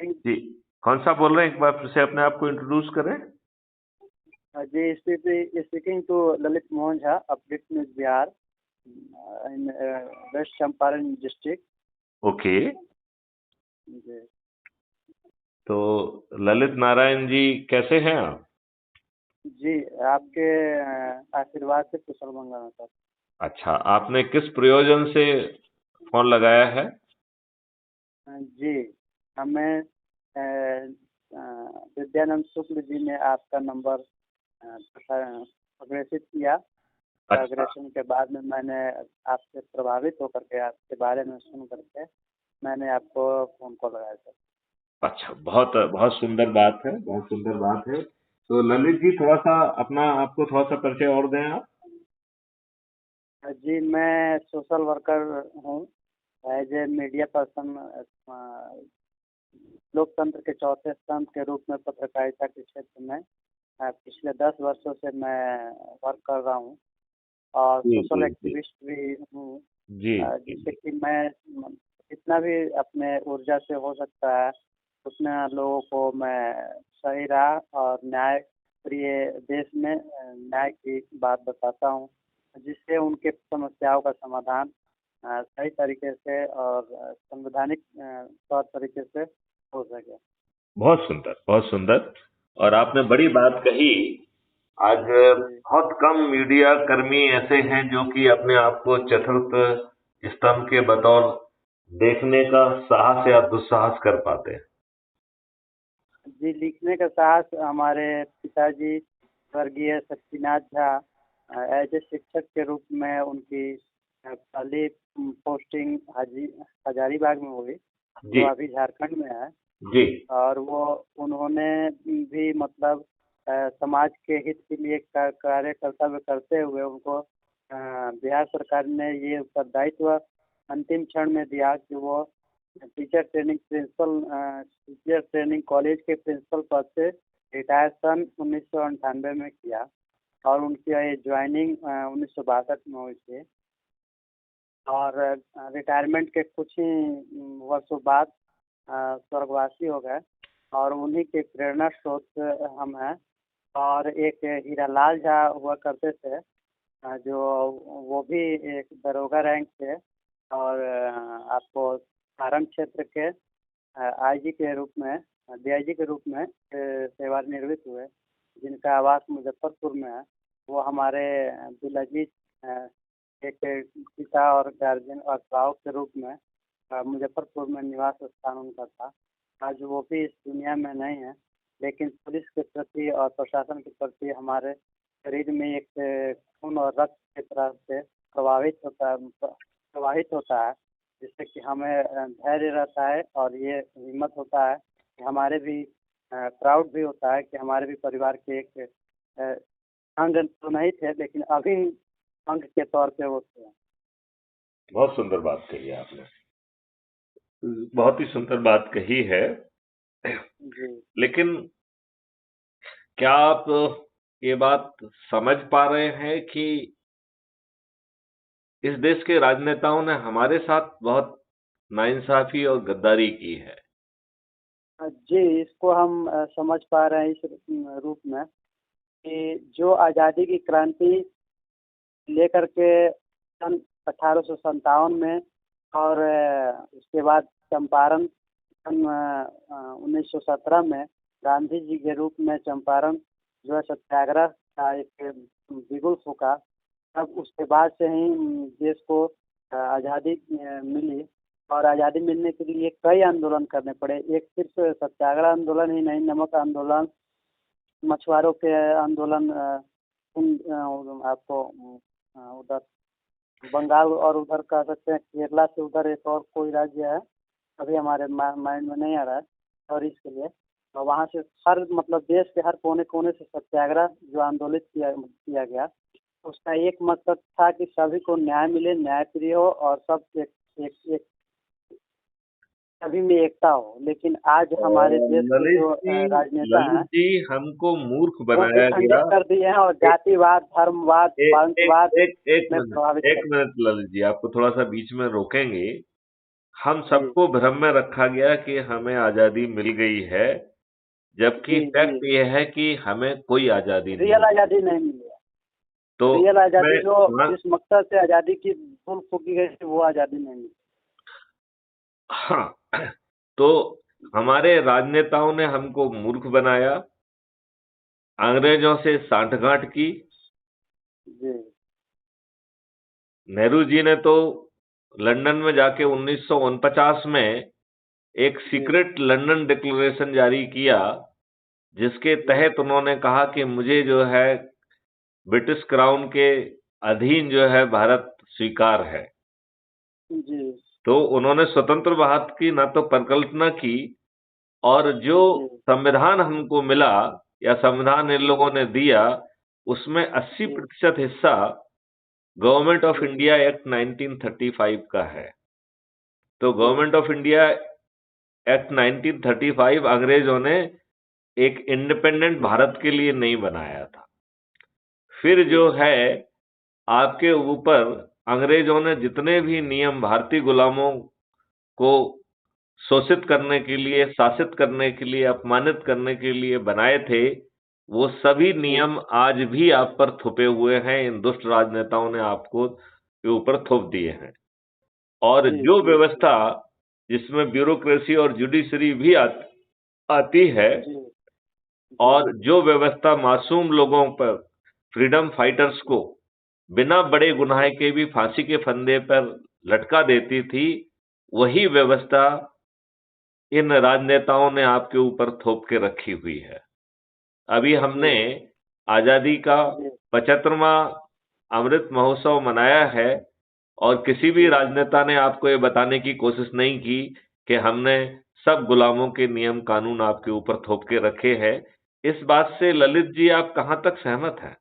जी, कौन सा बोल रहे हैं? एक बार फिर से अपने आप को इंट्रोड्यूस करें। जी, speaking to Lalit Mohan Jha, update news Bihar, in west Champaran district. Okay, जी तो ललित नारायण जी कैसे हैं आप? जी, आपके आशीर्वाद से कुशल मंगल है सर। अच्छा, आपने किस प्रयोजन से फोन लगाया है? जी, हमें विद्यानंद शुक्ल जी ने आपका नंबर अग्रेसित किया। अच्छा, अग्रेशन के बाद में मैंने आपसे प्रभावित होकर के आपके बारे में सुन करके मैंने आपको फ़ोन कॉल लगाया सर। अच्छा, बहुत बहुत सुंदर बात है, बहुत सुंदर बात है। तो ललित जी थोड़ा सा अपना आपको थोड़ा सा परिचय और दें आप। जी, मैं सोशल वर्कर हूँ। एज ए मीडिया पर्सन, लोकतंत्र के चौथे स्तंभ के रूप में पत्रकारिता के क्षेत्र में पिछले 10 वर्षों से मैं वर्क कर रहा हूँ और जी सोशल जी जी एक्टिविस्ट भी हूँ। जी जिससे जी। कि मैं जितना भी अपने ऊर्जा से हो सकता है उतना लोगों को मैं सही राह और न्याय प्रिय देश में न्याय की बात बताता हूँ, जिससे उनके समस्याओं का समाधान सही तरीके से और संवैधानिक तौर तरीके से हो सके। बहुत सुंदर, बहुत सुंदर। और आपने बड़ी बात कही। आज जी बहुत कम मीडिया कर्मी ऐसे हैं जो कि अपने आप को चतुर्थ स्तंभ के बतौर देखने का साहस या दुस्साहस कर पाते हैं। जी, लिखने का साहस हमारे पिताजी स्वर्गीय शक्तिनाथ झा एज ए शिक्षक के रूप में उनकी पहली पोस्टिंग हजारीबाग में हुई, जी जो अभी झारखंड में है। जी और वो उन्होंने भी मतलब समाज के हित के लिए कार्य कर्तव्य करते हुए उनको बिहार सरकार ने ये उत्तरदायित्व अंतिम क्षण में दिया कि वो टीचर ट्रेनिंग कॉलेज के प्रिंसिपल पद से रिटायर सन 1998 में किया और उनकी ये ज्वाइनिंग 1962 में हुई थी। और रिटायरमेंट के कुछ ही वर्षों बाद स्वर्गवासी हो गए और उन्हीं के प्रेरणा स्रोत हम हैं। और एक हीरालाल झा हुआ करते थे, जो वो भी एक दरोगा रैंक थे और आपको सारण क्षेत्र के आईजी के रूप में डीआईजी के रूप में सेवानिवृत्त हुए, जिनका आवास मुजफ्फरपुर में है। वो हमारे दिलअजीज एक पिता और गार्जियन और भाव के रूप में मुजफ्फरपुर में निवास स्थान उनका था। आज वो भी इस दुनिया में नहीं है, लेकिन पुलिस के प्रति और प्रशासन के प्रति हमारे शरीर में एक खून और रक्त की तरह से प्रवाहित होता है, जिससे कि हमें धैर्य रहता है और ये हिम्मत होता है कि हमारे भी प्राउड भी होता है कि हमारे भी परिवार के एक अ, अंग तो नहीं थे, लेकिन अभी अंग के तौर पे वो थे। बहुत सुंदर बात कही है आपने। बहुत ही सुंदर बात कही है। जी लेकिन क्या आप ये बात समझ पा रहे हैं कि इस देश के राजनेताओं ने हमारे साथ बहुत नाइंसाफी और गद्दारी की है? जी, इसको हम समझ पा रहे हैं इस रूप में कि जो आज़ादी की क्रांति लेकर के सन 1857 में और उसके बाद चंपारण सन 1917 में गांधी जी के रूप में चंपारण जो है सत्याग्रह का एक बिगुल फूका। तब उसके बाद से ही देश को आज़ादी मिली और आज़ादी मिलने के लिए कई आंदोलन करने पड़े। एक सिर्फ सत्याग्रह आंदोलन ही नहीं, नमक आंदोलन, मछुआरों के आंदोलन, आपको उधर बंगाल और उधर कह सकते हैं केरला से उधर एक और कोई राज्य है, अभी हमारे माइंड में नहीं आ रहा है। और इसके लिए और वहाँ से हर मतलब देश के हर कोने कोने से सत्याग्रह जो आंदोलित किया किया गया, उसका एक मकसद था कि सभी को न्याय मिले, न्याय प्रिय हो और सब एक सभी में एकता हो। लेकिन आज हमारे देश के ललित जो जी, राजनेता ललित हैं जी, हमको मूर्ख वो बनाया विखंडित गया। कर दिए हैं और एक जातिवाद, धर्मवाद, एक एक पंथवाद एक एक में मिनट, प्रभावित एक कर दिए हैं। मिनट ललित जी, आपको थोड़ा सा बीच में रोकेंगे। हम जी सबको भ्रम में रखा गया कि हमें आज़ादी मिल गई है, जबकि जी जी फैक्ट ये है कि हमें कोई आज़ादी नहीं रियल मिली। आज़ादी नहीं मिली है। तो रियल आज़ादी मैं जो हाँ, जिस मकसद से आज़ादी की धूल फूकी गई थी, वो आज़ादी नहीं मिली। हाँ, तो हमारे राजनेताओं ने हमको मूर्ख बनाया, अंग्रेजों से सांठगांठ की। जी नेहरू जी ने तो लंदन में जाके 1949 में एक जी सीक्रेट लंदन डिक्लेरेशन जारी किया, जिसके जी तहत उन्होंने कहा कि मुझे जो है ब्रिटिश क्राउन के अधीन जो है भारत स्वीकार है। जी तो उन्होंने स्वतंत्र भारत की ना तो परिकल्पना की, और जो जी संविधान हमको मिला या संविधान इन लोगों ने दिया, उसमें जी 80% हिस्सा गवर्नमेंट ऑफ जी इंडिया एक्ट 1935 का है। तो जी गवर्नमेंट ऑफ इंडिया एक्ट 1935 अंग्रेजों ने एक इंडिपेंडेंट भारत के लिए नहीं बनाया था। फिर जी जो है आपके ऊपर अंग्रेजों ने जितने भी नियम भारतीय गुलामों को शोषित करने के लिए, शासित करने के लिए, अपमानित करने के लिए बनाए थे, वो सभी जी नियम आज भी आप पर थोपे हुए हैं। इन दुष्ट राजनेताओं ने आपको के ऊपर थोप दिए हैं। और जी जो जी व्यवस्था जिसमें ब्यूरोक्रेसी और जुडिशरी भी आती है, जी जी और जो व्यवस्था मासूम लोगों पर, फ्रीडम फाइटर्स को बिना बड़े गुनाह जी के भी फांसी के फंदे पर लटका देती थी, वही व्यवस्था इन राजनेताओं ने आपके ऊपर थोप के रखी हुई है। अभी हमने जी आज़ादी का जी 75वां अमृत महोत्सव मनाया है, और किसी भी जी राजनेता ने आपको ये बताने की कोशिश नहीं की कि हमने सब गुलामों के नियम कानून आपके ऊपर थोप के रखे हैं। इस बात से ललित जी आप कहाँ तक सहमत हैं?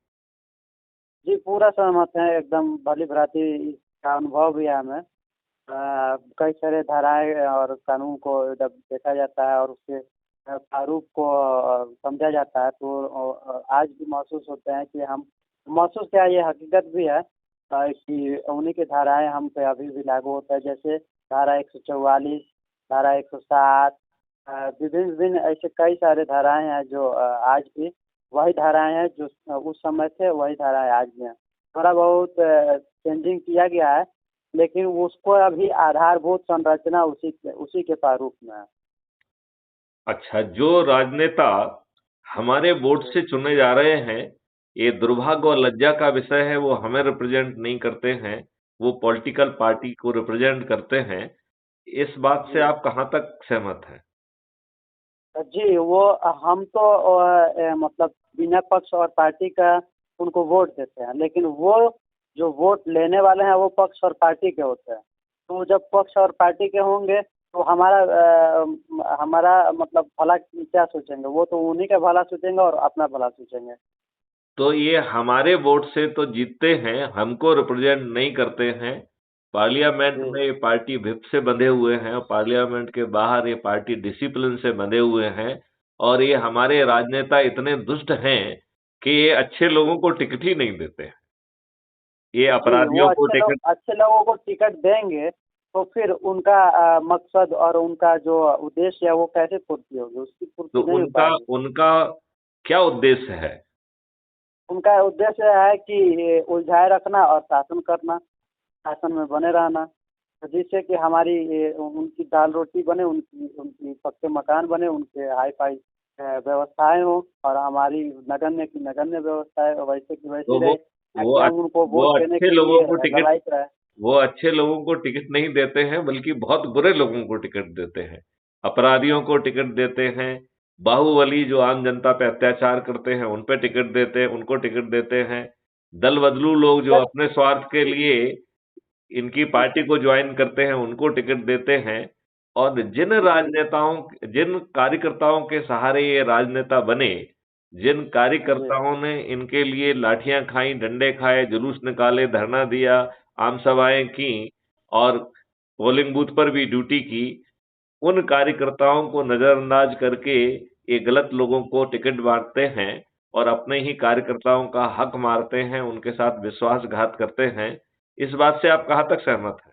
जी, पूरा सहमत हैं, एकदम भली-भाँति इसका अनुभव भी है हमें। कई सारे धाराएँ और कानून को जब देखा जाता है और उसके प्रारूप को समझा जाता है, तो आज भी महसूस होते हैं कि हम महसूस क्या, ये हकीकत भी है कि उन्हीं की धाराएँ हम पे अभी भी लागू होता है। जैसे धारा 144, धारा 160, विभिन्न-विभिन्न ऐसे कई सारे धाराएँ हैं जो आज भी वही धाराएँ हैं जो उस समय थे, वही धाराएँ आज भी हैं। थोड़ा बहुत चेंजिंग किया गया है, लेकिन उसको अभी आधारभूत संरचना उसी के प्रारूप में है। अच्छा, जो राजनेता हमारे वोट जी, से चुने जा रहे हैं, ये दुर्भाग्य और जी, लज्जा का विषय है, वो हमें रिप्रेजेंट नहीं करते हैं, वो पॉलिटिकल पार्टी को रिप्रेजेंट करते हैं। इस बात से जी। आप कहाँ तक सहमत हैं? जी, वो हम तो मतलब बिना पक्ष और पार्टी का उनको वोट देते हैं, लेकिन वो जो वोट लेने वाले हैं वो पक्ष और पार्टी के होते हैं। तो जब पक्ष और पार्टी के होंगे तो हमारा मतलब भला क्या सोचेंगे? वो तो उन्हीं का भला सोचेंगे और अपना भला सोचेंगे। तो ये हमारे वोट से तो जीतते हैं, हमको रिप्रेजेंट नहीं करते हैं। पार्लियामेंट जी, में ये पार्टी व्हिप से बंधे हुए हैं, और पार्लियामेंट के बाहर ये पार्टी डिसिप्लिन से बंधे हुए हैं, और ये हमारे जी, राजनेता इतने दुष्ट हैं कि ये अच्छे लोगों जी। को टिकट ही नहीं देते हैं। ये जी, वो अपराधियों को टिकट अच्छे लोगों को टिकट देंगे, तो फिर उनका मकसद और उनका जो उद्देश्य है वो कैसे पूर्ति होगी? उसकी तो पूर्ति नहीं हो उनका पाएगी। उनका क्या उद्देश्य है? उनका उद्देश्य है कि उलझाए रखना और शासन करना, शासन में बने रहना, तो जिससे कि हमारी उनकी दाल रोटी बने, उनकी उनकी पक्के मकान बने, उनके हाई-फाई व्यवस्थाएँ हों और हमारी नगण्य की नगण्य व्यवस्थाएँ वैसे की वैसी तो रहे, ना वो कि अ- हम उनको वो वोट देने अच्छे के लोगों लिए को टिकट ललायत रहे। वो अच्छे लोगों को टिकट नहीं देते हैं, बल्कि बहुत बुरे लोगों को टिकट देते हैं। अपराधियों को टिकट देते हैं, बाहुबली जो आम जनता पे अत्याचार करते हैं, उन पे टिकट देते हैं, उनको टिकट देते हैं। दल बदलू लोग जो टिकट अपने स्वार्थ के जी, लिए इनकी जी, पार्टी को ज्वाइन करते हैं, उनको टिकट देते हैं। और जी, जिन कार्यकर्ताओं के सहारे ये राजनेता बने, जिन जी, कार्यकर्ताओं ने इनके लिए लाठियाँ खाई, डंडे खाए, जुलूस निकाले, धरना दिया, आम सभाएँ की, और पोलिंग बूथ पर भी ड्यूटी की, उन कार्यकर्ताओं को नज़रअंदाज करके ये गलत लोगों को टिकट बाँटते हैं, और अपने ही कार्यकर्ताओं का हक मारते हैं, उनके साथ विश्वासघात करते हैं। इस बात से आप कहाँ तक सहमत हैं?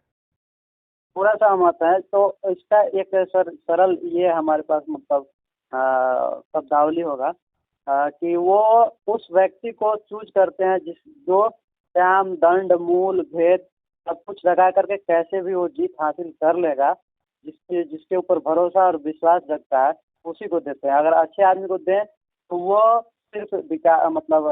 पूरा सहमत है। तो इसका एक सरल ये हमारे पास मतलब शब्दावली होगा कि वो उस व्यक्ति को चूज करते हैं जो साम दंड मूल भेद सब कुछ लगा करके कैसे भी वो जीत हासिल कर लेगा, जिसके जिसके ऊपर भरोसा और विश्वास रखता है उसी को देते हैं। अगर अच्छे आदमी को दें तो वो सिर्फ मतलब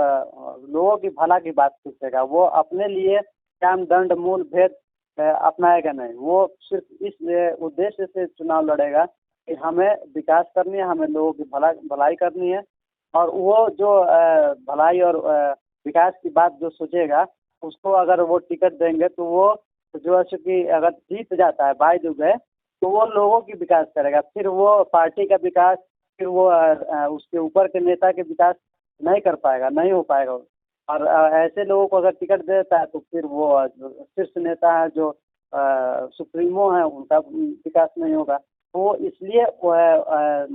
लोगों की भला की बात सोचेगा, वो अपने लिए साम दंड मूल भेद अपनाएगा नहीं। वो सिर्फ इस उद्देश्य से चुनाव लड़ेगा कि हमें विकास करनी है, हमें लोगों की भलाई करनी है। और वो जो भलाई और विकास की बात जो सोचेगा उसको अगर वो टिकट देंगे तो वो जो है कि अगर जीत जाता है बाय द वे तो वो लोगों की विकास करेगा। फिर वो पार्टी का विकास, फिर वो उसके ऊपर के नेता के विकास नहीं कर पाएगा, नहीं हो पाएगा। और ऐसे लोगों को अगर टिकट दे देता है तो फिर वो जो शीर्ष नेता है, जो सुप्रीमो है, उनका विकास नहीं होगा। तो इसलिए वो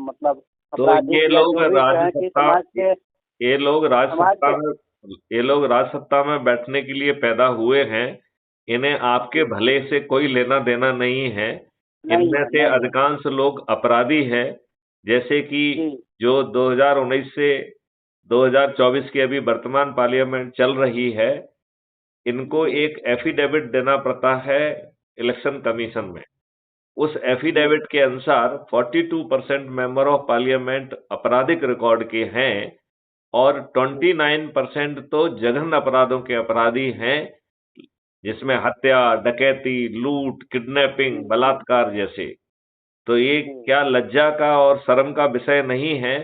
मतलब तो अपराधिक या जो भी कहें कि समाज के ये लोग समाज राजसत्ता के में ये लोग राजसत्ता में बैठने के लिए पैदा हुए हैं। इन्हें आपके भले से कोई लेना देना नहीं है। नहीं इनमें है, से नहीं है। अधिकांश लोग अपराधी हैं। जैसे कि जी जो 2019 से 2024 की अभी वर्तमान पार्लियामेंट चल रही है, इनको जी एक एफिडेविट देना पड़ता है इलेक्शन कमीशन में। उस जी एफिडेविट के अनुसार 42% मेंबर ऑफ पार्लियामेंट आपराधिक रिकॉर्ड के हैं और जी 29% तो जघन्य अपराधों के अपराधी हैं, जिसमें हत्या, डकैती, लूट, किडनैपिंग, जी बलात्कार जैसे। तो ये जी क्या लज्जा का और शर्म का विषय नहीं है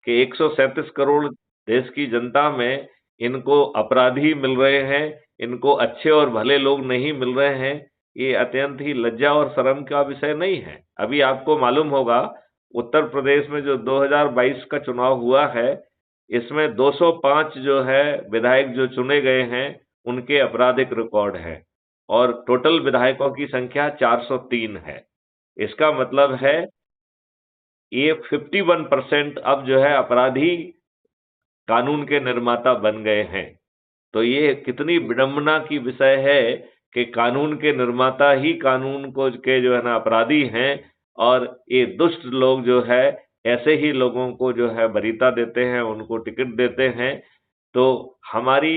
कि 137 करोड़ देश की जनता में इनको अपराधी मिल रहे हैं, इनको अच्छे और भले लोग नहीं मिल रहे हैं। ये अत्यंत ही लज्जा और शर्म का विषय नहीं है। अभी आपको मालूम होगा, उत्तर प्रदेश में जो 2022 का चुनाव हुआ है, इसमें 205 जो है विधायक जो चुने गए हैं, उनके आपराधिक रिकॉर्ड है और टोटल विधायकों की संख्या 403 है। इसका मतलब है ये 51% अब जो है अपराधी कानून के निर्माता बन गए हैं। तो ये कितनी विडंबना की विषय है कि कानून के निर्माता ही कानून को के जो है ना अपराधी हैं और ये दुष्ट लोग जो है ऐसे ही लोगों को जो है वरीयता देते हैं, उनको टिकट देते हैं। तो हमारी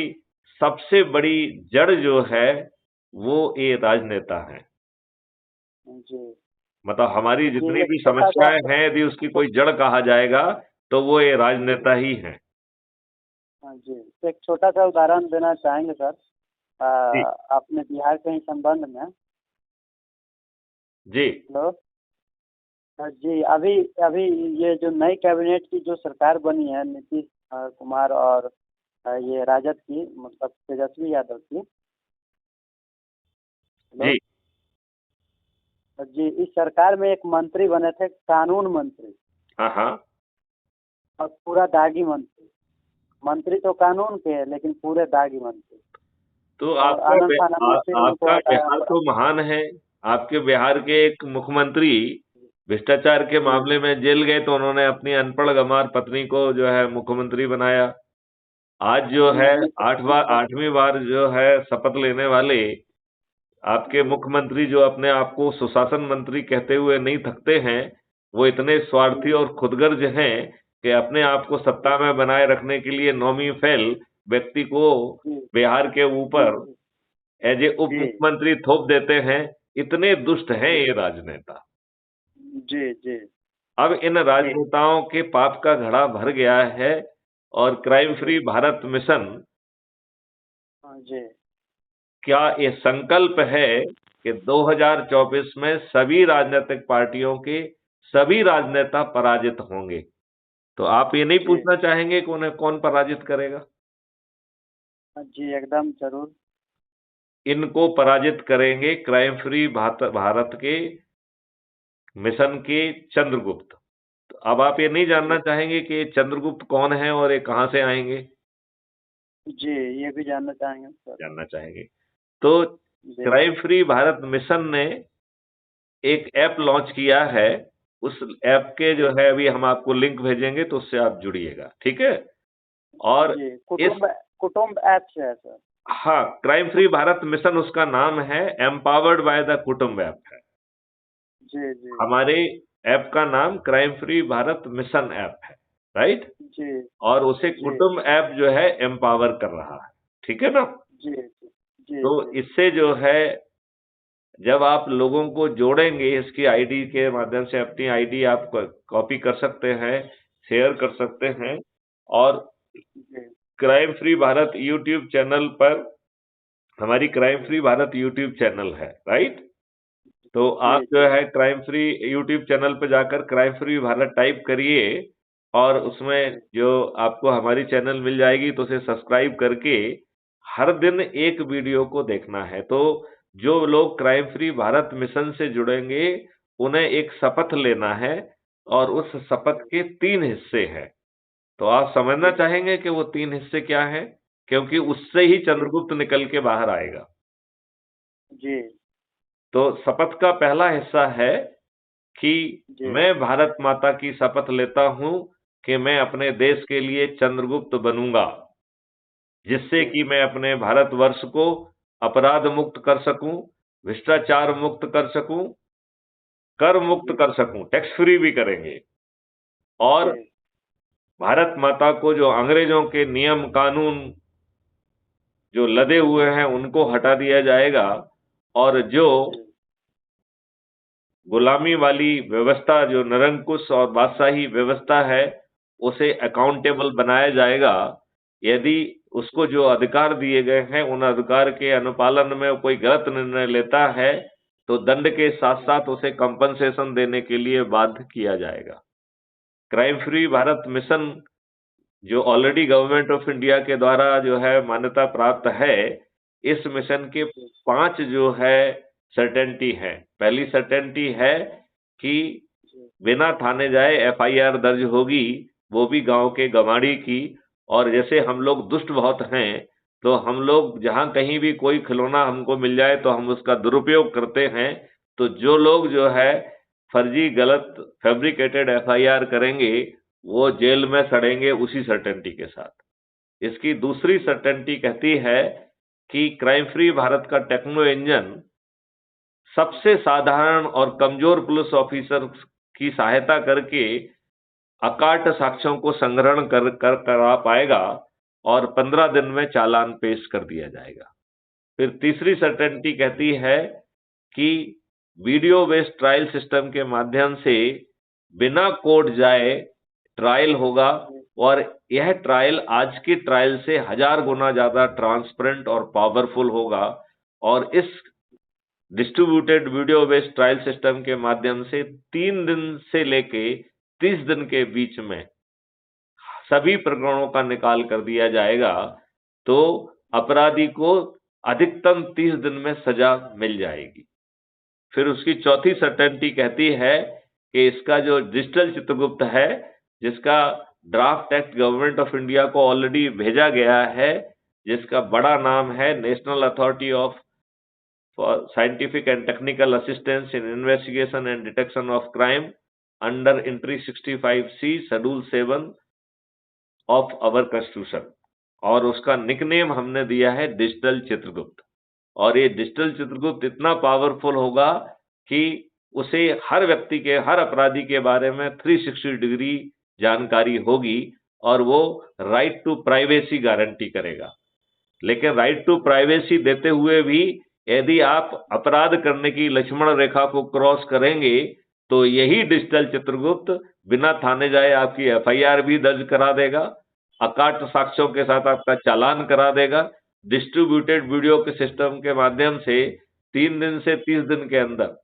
सबसे बड़ी जड़ जो है वो ये राजनेता हैं। जी। मतलब हमारी जी जितनी एक भी छोटा सा समस्याएं हैं, यदि उसकी कोई जड़ कहा जाएगा तो वो ये राजनेता ही हैं। हाँ जी, तो एक छोटा सा उदाहरण देना चाहेंगे सर। जी अपने बिहार के ही संबंध में। जी हेलो। जी अभी अभी ये जो नई कैबिनेट की जो सरकार बनी है, नीतीश कुमार और ये राजद की, मतलब तेजस्वी यादव की। हेलो। जी। जी इस सरकार में एक मंत्री बने थे, कानून मंत्री, हाँ हाँ। और पूरा दागी मंत्री। मंत्री तो कानून के है लेकिन पूरे दागी मंत्री। तो और आनंद फानन में फिर उनको आपका हटाया बिहार पड़ा। तो महान है। आपके बिहार के एक मुख्यमंत्री भ्रष्टाचार के जी मामले में जेल गए तो उन्होंने अपनी अनपढ़ गंवार पत्नी को जो है मुख्यमंत्री बनाया। आज जो जी है उन्नीस सौ। 8वीं बार जो है शपथ लेने वाले आपके जी मुख्यमंत्री जो अपने आप को सुशासन मंत्री कहते हुए नहीं थकते हैं, वो इतने जी स्वार्थी और खुदगर्ज हैं कि अपने आप को जी सत्ता में बनाए रखने के लिए नौमी फेल व्यक्ति को जी बिहार के जी ऊपर एज ए उप जी मुख्यमंत्री थोप देते हैं। इतने दुष्ट हैं जी ये राजनेता। जी जी अब इन जी राजनेताओं के पाप का घड़ा भर गया है और क्राइम जी फ्री भारत मिशन हाँ जी क्या ये संकल्प है कि 2024 में सभी राजनीतिक पार्टियों के सभी राजनेता पराजित होंगे। तो आप ये नहीं जी पूछना चाहेंगे कि उन्हें कौन पराजित करेगा? जी एकदम जरूर। इनको पराजित करेंगे क्राइम फ्री भारत के मिशन के चंद्रगुप्त। तो अब आप ये नहीं जानना जी चाहेंगे कि ये चंद्रगुप्त कौन है और ये कहां से आएंगे? जी ये भी जानना चाहेंगे सर। जानना चाहेंगे। तो जी क्राइम फ्री भारत मिशन ने एक ऐप लॉन्च किया है। उस ऐप के जो जी है अभी हम आपको लिंक भेजेंगे तो उससे आप जुड़िएगा, ठीक है? और जी इस कुटुंब ऐप से है सर। हाँ, क्राइम फ्री भारत मिशन उसका नाम है, एम्पावर्ड बाय द कुटुंब ऐप है। जी जी हमारे ऐप का नाम crime free Bharat mission app है, राइट? जी और उसे जी कुटुंब ऐप जो है एम्पावर कर रहा है, ठीक है ना? जी जी जी तो जी इससे जो है, जब आप लोगों को जोड़ेंगे इसकी आईडी के माध्यम से, अपनी आईडी आप कॉपी कर सकते हैं, शेयर कर सकते हैं, और जी crime free Bharat YouTube channel पर, हमारी crime free Bharat YouTube channel है, राइट? तो जी आप जो है क्राइम फ्री यूट्यूब चैनल पे जाकर क्राइम फ्री भारत टाइप करिए, और उसमें जो आपको हमारी चैनल मिल जाएगी, तो उसे सब्सक्राइब करके हर दिन एक वीडियो को देखना है। तो जो लोग क्राइम फ्री भारत मिशन से जुड़ेंगे, उन्हें एक शपथ लेना है, और उस शपथ के 3 हिस्से हैं। तो आप समझना चाहेंगे कि वो 3 हिस्से क्या हैं? क्योंकि उससे ही चंद्रगुप्त निकल के बाहर आएगा। जी तो शपथ का पहला हिस्सा है कि जी मैं भारत माता की शपथ लेता हूं कि मैं अपने देश के लिए चंद्रगुप्त बनूंगा, जिससे कि मैं अपने भारतवर्ष को अपराध मुक्त कर सकूं, भ्रष्टाचार मुक्त कर सकूं, कर मुक्त कर सकूं, टैक्स फ्री भी करेंगे, और जी भारत माता को जो अंग्रेजों के नियम कानून जो लदे हुए हैं उनको हटा दिया जाएगा, और जो गुलामी वाली व्यवस्था, जो निरंकुश और बादशाही व्यवस्था है, उसे अकाउंटेबल बनाया जाएगा। यदि उसको जो अधिकार दिए गए हैं, उन अधिकार के अनुपालन में कोई गलत निर्णय लेता है, तो दंड के साथ साथ उसे कंपनसेशन देने के लिए बाध्य किया जाएगा। क्राइम फ्री भारत मिशन, जो ऑलरेडी गवर्नमेंट ऑफ इंडिया के द्वारा जो है मान्यता प्राप्त है, इस मिशन के 5 जो है सर्टेनिटी है। पहली सर्टेनिटी है कि बिना थाने जाए एफआईआर दर्ज होगी, वो भी गांव के गवाड़ी की। और जैसे हम लोग दुष्ट बहुत हैं, तो हम लोग जहां कहीं भी कोई खिलौना हमको मिल जाए तो हम उसका दुरुपयोग करते हैं। तो जो लोग जो है फर्जी, गलत, फैब्रिकेटेड एफआईआर करेंगे, वो जेल में सड़ेंगे उसी सर्टेनिटी के साथ। इसकी दूसरी सर्टेनिटी कहती है कि क्राइम फ्री भारत का टेक्नो इंजन सबसे साधारण और कमजोर पुलिस ऑफिसर की सहायता करके अकाट साक्ष्यों को संग्रहण करा पाएगा, और 15 दिन में चालान पेश कर दिया जाएगा। फिर तीसरी सर्टेनिटी कहती है कि वीडियो बेस्ड ट्रायल सिस्टम के माध्यम से बिना कोर्ट जाए ट्रायल होगा, और यह ट्रायल आज की ट्रायल से 1000 गुना ज्यादा ट्रांसपेरेंट और पावरफुल होगा। और इस distributed video based trial system के माध्यम से 3 दिन से लेके 30 दिन के बीच में सभी प्रकरणों का निकाल कर दिया जाएगा, तो अपराधी को अधिकतम 30 दिन में सजा मिल जाएगी। फिर उसकी चौथी सर्टेनिटी कहती है कि इसका जो डिजिटल चित्रगुप्त है, जिसका draft act government of India को ऑलरेडी भेजा गया है, जिसका बड़ा नाम है national authority of for scientific and technical assistance in investigation and detection of crime under entry 65C schedule 7 of our constitution, और उसका निकनेम हमने दिया है डिजिटल चित्रगुप्त। और ये डिजिटल चित्रगुप्त इतना पावरफुल होगा कि उसे हर व्यक्ति के, हर अपराधी के बारे में 360 डिग्री जानकारी होगी, और वो राइट टू प्राइवेसी गारंटी करेगा। लेकिन राइट टू प्राइवेसी देते हुए भी यदि आप अपराध करने की लक्ष्मण रेखा को क्रॉस करेंगे, तो यही डिजिटल चित्रगुप्त बिना थाने जाए आपकी एफआईआर भी दर्ज करा देगा, अकाट साक्ष्यों के साथ आपका चालान करा देगा। डिस्ट्रीब्यूटेड वीडियो के सिस्टम के माध्यम से 3 दिन से 30 दिन के अंदर,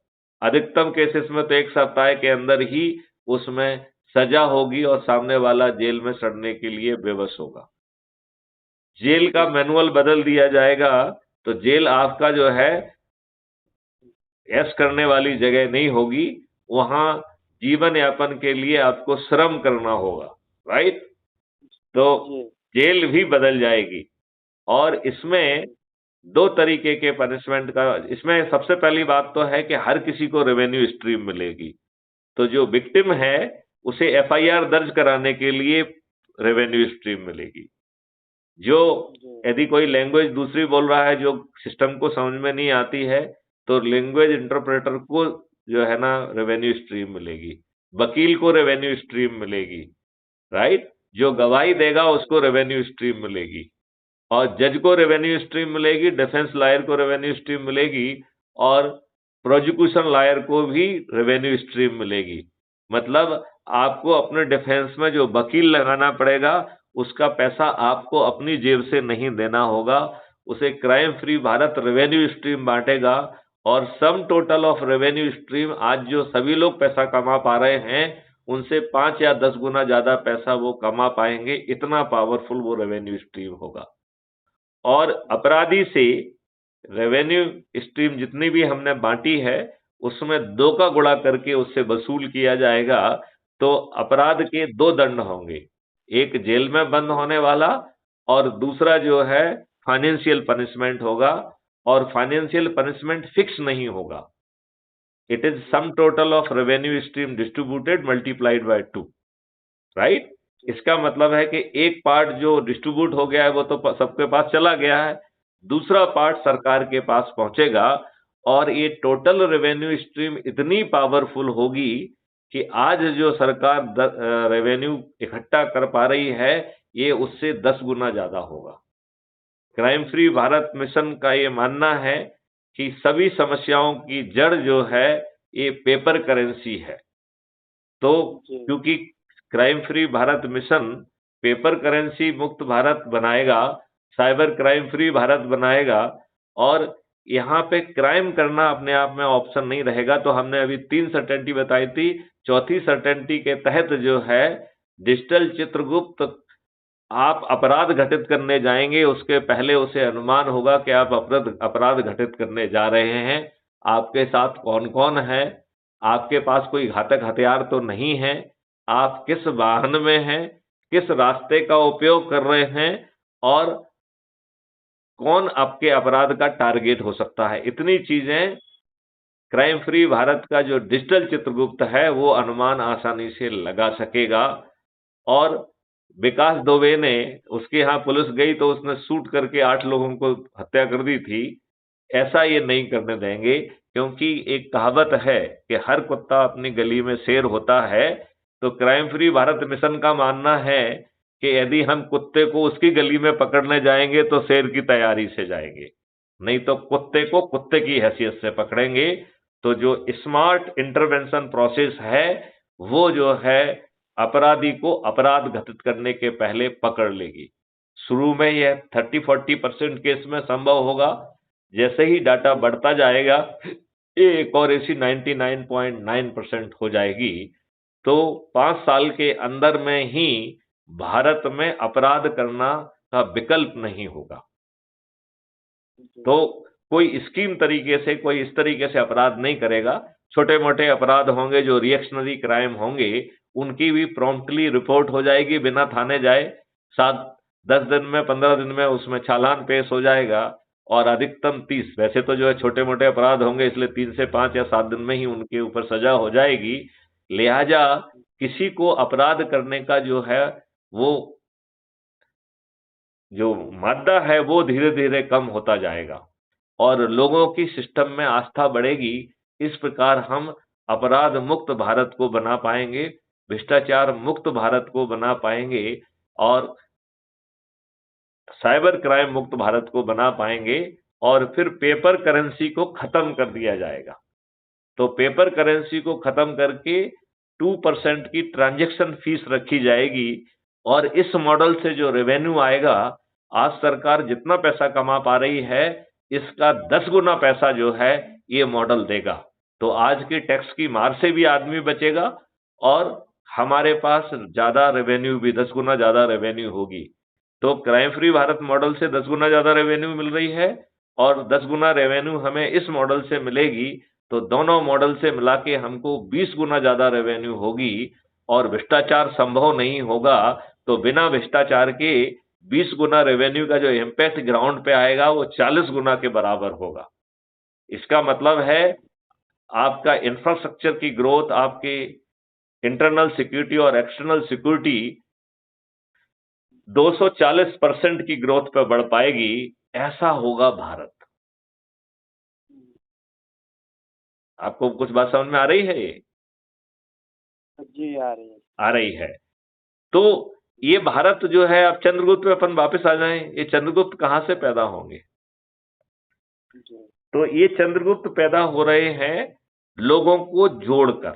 अधिकतम केसेस में तो 1 सप्ताह के अंदर ही उसमें सजा होगी, और सामने वाला जेल में सड़ने के लिए बेबस होगा। जेल का मैनुअल बदल दिया जाएगा, तो जेल आपका जो है ऐश करने वाली जगह नहीं होगी, वहां जीवन यापन के लिए आपको श्रम करना होगा, राइट? तो जेल भी बदल जाएगी। और इसमें 2 तरीके के पनिशमेंट का, इसमें सबसे पहली बात तो है कि हर किसी को रेवेन्यू स्ट्रीम मिलेगी। तो जो विक्टिम है उसे एफआईआर दर्ज कराने के लिए रेवेन्यू स्ट्रीम मिलेगी। जो यदि कोई लैंग्वेज दूसरी बोल रहा है जो सिस्टम को समझ में नहीं आती है, तो लैंग्वेज इंटरप्रेटर को जो है ना रेवेन्यू स्ट्रीम मिलेगी, वकील को रेवेन्यू स्ट्रीम मिलेगी, राइट। जो गवाही देगा उसको रेवेन्यू स्ट्रीम मिलेगी, और जज को रेवेन्यू स्ट्रीम मिलेगी, डिफेंस लॉयर को रेवेन्यू स्ट्रीम मिलेगी, और प्रोसिक्यूशन लॉयर को भी रेवेन्यू स्ट्रीम मिलेगी। मतलब आपको अपने डिफेंस में जो वकील लगाना पड़ेगा उसका पैसा आपको अपनी जेब से नहीं देना होगा, उसे crime free Bharat revenue stream बांटेगा, और sum total of revenue stream आज जो सभी लोग पैसा कमा पा रहे हैं उनसे 5 या 10 गुना ज्यादा पैसा वो कमा पाएंगे, इतना पावरफुल वो रेवेन्यू स्ट्रीम होगा। और अपराधी से रेवेन्यू स्ट्रीम जितनी भी हमने बांटी है उसमें 2 का गुणा करके उससे वसूल किया जाएगा, तो अपराध के 2 दंड होंगे, एक जेल में बंद होने वाला और दूसरा जो है फाइनेंशियल पनिशमेंट होगा, और फाइनेंशियल पनिशमेंट फिक्स नहीं होगा। It is some total of revenue stream distributed multiplied by 2, right. इसका मतलब है कि एक पार्ट जो डिस्ट्रीब्यूट हो गया है वो तो सबके पास चला गया है, दूसरा पार्ट सरकार के पास पहुंचेगा, और ये टोटल रेवेन्यू स्ट्रीम इतनी पावरफुल होगी कि आज जो सरकार रेवेन्यू इकट्ठा कर पा रही है ये उससे 10 गुना ज्यादा होगा। क्राइम फ्री भारत मिशन का ये मानना है कि सभी समस्याओं की जड़ जो है ये पेपर करेंसी है। तो क्योंकि crime free Bharat mission paper currency मुक्त भारत बनाएगा, साइबर क्राइम फ्री भारत बनाएगा, और यहाँ पे क्राइम करना अपने आप में ऑप्शन नहीं रहेगा। तो हमने अभी 3 सर्टेनिटी बताई थी, चौथी सर्टेनिटी के तहत जो है डिजिटल चित्रगुप्त आप अपराध घटित करने जाएंगे उसके पहले उसे अनुमान होगा कि आप अपराध घटित करने जा रहे हैं, आपके साथ कौन कौन है, आपके पास कोई घातक हथियार तो नहीं है, आप किस वाहन में हैं, किस रास्ते का उपयोग कर रहे हैं, और कौन आपके अपराध का टारगेट हो सकता है। इतनी चीजें क्राइम फ्री भारत का जो डिजिटल चित्रगुप्त है वो अनुमान आसानी से लगा सकेगा। और विकास दुबे ने, उसके यहाँ पुलिस गई तो उसने शूट करके 8 लोगों को हत्या कर दी थी, ऐसा ये नहीं करने देंगे, क्योंकि एक कहावत है कि हर कुत्ता अपनी गली में शेर होता है। तो क्राइम फ्री भारत मिशन का मानना है कि यदि हम कुत्ते को उसकी गली में पकड़ने जाएंगे तो शेर की तैयारी से जाएंगे, नहीं तो कुत्ते को कुत्ते की हैसियत से पकड़ेंगे। तो जो स्मार्ट इंटरवेंशन प्रोसेस है वो जो है अपराधी को अपराध घटित करने के पहले पकड़ लेगी। शुरू में यह 30-40% केस में संभव होगा, जैसे ही डाटा बढ़ता जाएगा ये एक्यूरेसी 99.9% हो जाएगी। तो 5 साल के अंदर में ही भारत में अपराध करना का विकल्प नहीं होगा। तो कोई स्कीम तरीके से, कोई इस तरीके से अपराध नहीं करेगा। छोटे मोटे अपराध होंगे जो रिएक्शनरी क्राइम होंगे उनकी भी प्रॉम्प्टली रिपोर्ट हो जाएगी बिना थाने जाए, 7-10 दिन में, 15 दिन में उसमें चालान पेश हो जाएगा, और अधिकतम 30, वैसे तो जो है छोटे मोटे अपराध होंगे इसलिए 3 से 5 या 7 दिन में ही उनके ऊपर सजा हो जाएगी। लिहाजा किसी को अपराध करने का जो है वो जो मादा है वो धीरे धीरे कम होता जाएगा और लोगों की सिस्टम में आस्था बढ़ेगी। इस प्रकार हम अपराध मुक्त भारत को बना पाएंगे, भ्रष्टाचार मुक्त भारत को बना पाएंगे, और साइबर क्राइम मुक्त भारत को बना पाएंगे, और फिर पेपर करेंसी को खत्म कर दिया जाएगा। तो पेपर करेंसी को खत्म करके 2% की ट्रांजैक्शन फीस रखी जाएगी, और इस मॉडल से जो रेवेन्यू आएगा, आज सरकार जितना पैसा कमा पा रही है इसका 10 गुना पैसा जो है ये मॉडल देगा। तो आज के टैक्स की मार से भी आदमी बचेगा और हमारे पास ज्यादा रेवेन्यू भी, 10 गुना ज्यादा रेवेन्यू होगी। तो क्राइम फ्री भारत मॉडल से 10 गुना ज्यादा रेवेन्यू मिल रही है और 10 गुना रेवेन्यू हमें इस मॉडल से मिलेगी। तो दोनों मॉडल से मिला के हमको 20 गुना ज्यादा रेवेन्यू होगी और भ्रष्टाचार संभव नहीं होगा। तो बिना भ्रष्टाचार के 20 गुना रेवेन्यू का जो इम्पैक्ट ग्राउंड पे आएगा वो 40 गुना के बराबर होगा। इसका मतलब है आपका इंफ्रास्ट्रक्चर की ग्रोथ, आपके इंटरनल सिक्योरिटी और एक्सटर्नल सिक्योरिटी 240% की ग्रोथ पे बढ़ पाएगी। ऐसा होगा भारत। आपको कुछ बात समझ में आ रही है? ये जी आ रही है। आ रही है। तो ये भारत जो है, अब चंद्रगुप्त पे अपन वापस आ जाएं, ये चंद्रगुप्त कहाँ से पैदा होंगे? जी तो ये चंद्रगुप्त पैदा हो रहे हैं लोगों को जोड़कर।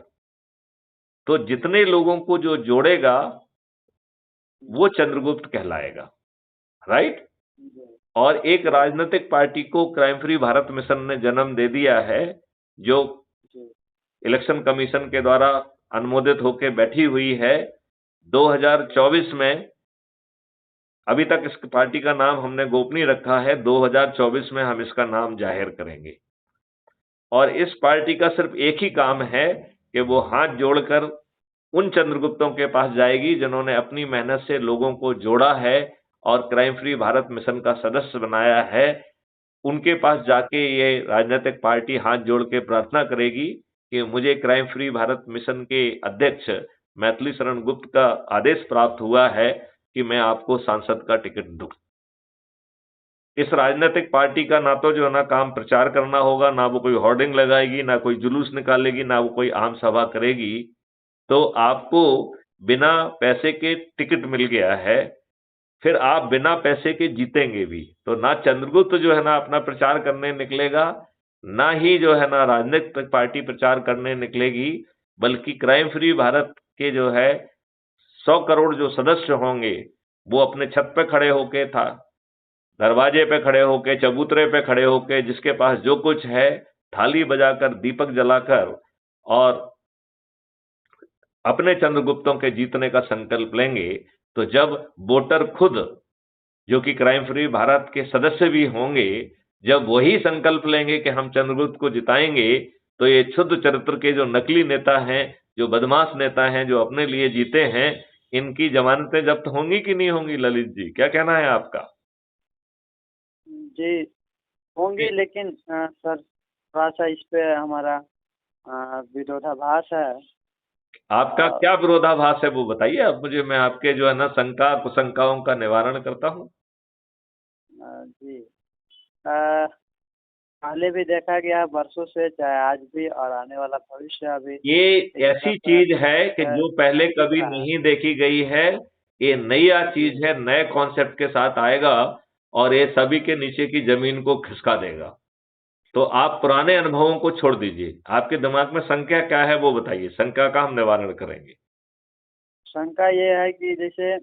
तो जितने लोगों को जो जोड़ेगा वो चंद्रगुप्त कहलाएगा, राइट? जी और एक राजनीतिक पार्टी को क्राइम फ्री भारत मिशन ने जन्म दे दिया है, जो जी इलेक्शन कमीशन के द्वारा अनुमोदित होकर बैठी हुई है। 2024 में, अभी तक इस पार्टी का नाम हमने गोपनीय रखा है, 2024 में हम इसका नाम जाहिर करेंगे। और इस पार्टी का सिर्फ एक ही काम है कि वो हाथ जोड़कर उन चंद्रगुप्तों के पास जाएगी जिन्होंने अपनी मेहनत से लोगों को जोड़ा है और क्राइम फ्री भारत मिशन का सदस्य बनाया है। उनके पास जाके ये राजनीतिक पार्टी हाथ जोड़ के प्रार्थना करेगी कि मुझे क्राइम फ्री भारत मिशन के अध्यक्ष मैथिली शरण गुप्त का आदेश प्राप्त हुआ है कि मैं आपको सांसद का टिकट दूं। इस राजनीतिक पार्टी का ना तो जो है ना काम प्रचार करना होगा, ना वो कोई होर्डिंग लगाएगी, ना कोई जुलूस निकालेगी, ना वो कोई आम सभा करेगी। तो आपको बिना पैसे के टिकट मिल गया है, फिर आप बिना पैसे के जीतेंगे भी। तो ना चंद्रगुप्त जो है ना अपना प्रचार करने निकलेगा, ना ही जो है ना राजनीतिक पार्टी प्रचार करने निकलेगी, बल्कि क्राइम फ्री भारत के जो है 100 करोड़ जो सदस्य होंगे वो अपने छत पे खड़े होके था, दरवाजे पे खड़े होके, चबूतरे पे खड़े होके, जिसके पास जो कुछ है थाली बजाकर, दीपक जलाकर और अपने चंद्रगुप्तों के जीतने का संकल्प लेंगे। तो जब वोटर खुद, जो कि क्राइम फ्री भारत के सदस्य भी होंगे, जब वही संकल्प लेंगे कि हम चंद्रगुप्त को जिताएंगे, तो ये क्षुद्र चरित्र के जो नकली नेता हैं, जो बदमाश नेता हैं, जो अपने लिए जीते हैं, इनकी जमानतें जब्त होंगी कि नहीं होंगी? ललित जी, क्या कहना है आपका? जी होंगे, लेकिन सर थोड़ा सा इस पे हमारा विरोधाभास है। आपका अ, क्या विरोधाभास है वो बताइए अब मुझे, मैं आपके जो है ना शंका कुशंकाओं का निवारण करता हूं। जी पहले भी देखा गया वर्षों से, चाहे आज भी और आने वाला भविष्य अभी ये एक ऐसी तरफ चीज है कि जो पहले दिख कभी रहा है। नहीं देखी गई है। ये नया जी चीज है, नए कॉन्सेप्ट के साथ आएगा और ये सभी के नीचे की जमीन को खिसका देगा। तो आप पुराने अनुभवों को छोड़ दीजिए, आपके दिमाग में शंका क्या है वो बताइए, शंका का हम निवारण करेंगे। शंका ये है कि जैसे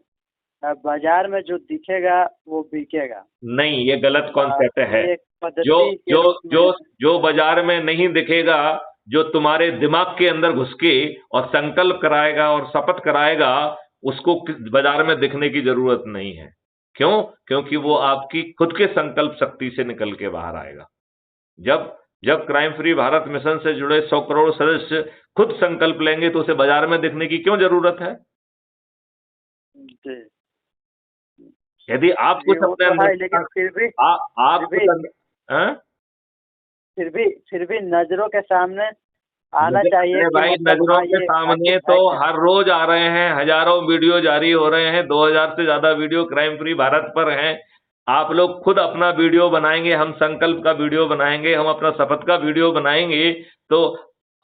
बाजार में जो दिखेगा वो बिकेगा। नहीं, ये गलत कॉन्सेप्ट है। ये एक जो पद्धति के जो रूप जो में। जो बाजार में नहीं दिखेगा, जो तुम्हारे दिमाग के अंदर घुस के और संकल्प कराएगा और शपथ कराएगा, उसको बाजार में दिखने की जरूरत नहीं है। क्यों? क्योंकि वो आपकी खुद के संकल्प शक्ति से निकल के बाहर आएगा। जब जब क्राइम फ्री भारत मिशन से जुड़े 100 करोड़ सदस्य खुद संकल्प लेंगे, तो उसे बाजार में दिखने की क्यों जरूरत है? जी यदि आप जी कुछ वो अपने तो है, अंदर लेकिन आप फिर कुछ भी हाँ? फिर भी नजरों के सामने आना चाहिए अरे कि भाई, मतलब नजरों हाँ के ये सामने आखिर तो है क्या। हर रोज आ रहे हैं, हजारों वीडियो जारी हो रहे हैं, 2000 से ज्यादा वीडियो क्राइम फ्री भारत पर हैं। आप लोग खुद अपना वीडियो बनाएंगे, हम संकल्प का वीडियो बनाएंगे, हम अपना शपथ का वीडियो बनाएंगे, तो